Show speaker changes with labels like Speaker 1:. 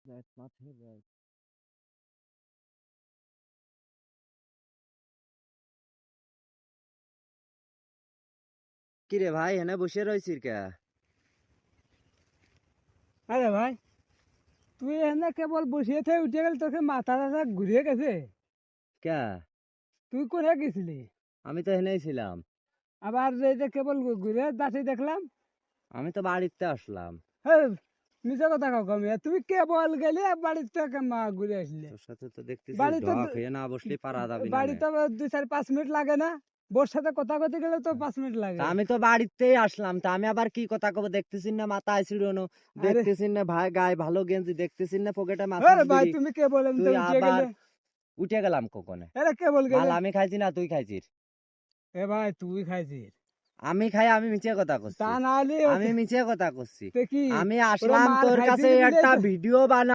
Speaker 1: That's not here, right? কিরে ভাই এনে বসে রইছিস কে?
Speaker 2: আরে ভাই, তুই এনে কেবল বসিয়ে থেকে উঠে গেল, তোকে মাথা টাথা ঘুরিয়ে গেছে।
Speaker 1: কে?
Speaker 2: তুই কোথায় গেছিলি?
Speaker 1: আমি তো এখানেই ছিলাম।
Speaker 2: আবার এই যে কেবল ঘুরে যাচ্ছি দেখলাম।
Speaker 1: আমি তো বাড়িতে আসলাম।
Speaker 2: হ্যাঁ, মিছে কথা কাউ কমি, তুমি কেবল গেলে বাড়িতে ঘুরে আসলে।
Speaker 1: তোর সাথে তো দেখতেছি
Speaker 2: বাড়িতে
Speaker 1: ঢক হয়ে না বসলে পারা যাবি না নে।
Speaker 2: বাড়িতে 2-4-5 মিনিট লাগে না? বোর সাথে কথা কইতে গেলে তো 5 মিনিট
Speaker 1: তা
Speaker 2: লাগে।
Speaker 1: আমি তো বাড়িতেই আসলাম, তা আমি আবার কি কথা কব? দেখতেছিস না মাথায় ছিড়নো,
Speaker 2: আরে
Speaker 1: দেখতেছিস না ভাই গায়ে ভালো গেঞ্জি, দেখতেছিস না পকেটে
Speaker 2: আরে
Speaker 1: মাচিস
Speaker 2: ভাই,
Speaker 1: বিড়ি।
Speaker 2: তুমি কেবল এমনি
Speaker 1: তুই
Speaker 2: উঠে
Speaker 1: আবার
Speaker 2: গেলে।
Speaker 1: উঠে গেলাম কখনে?
Speaker 2: আরে কেবল
Speaker 1: মাল
Speaker 2: গেলে।
Speaker 1: আমি খাইছি না তুই খাইছিস?
Speaker 2: এ ভাই, তুই খাইছিস।
Speaker 1: আমি খাই, আমি মিছে কথা
Speaker 2: তা
Speaker 1: করছি?
Speaker 2: না হলে
Speaker 1: আমি মিছে কথা করছি?
Speaker 2: কি
Speaker 1: আমি
Speaker 2: ওরা
Speaker 1: আসলাম
Speaker 2: মার
Speaker 1: তোর কাছে
Speaker 2: খাইছিস বলে
Speaker 1: একটা ভিডিও বানা।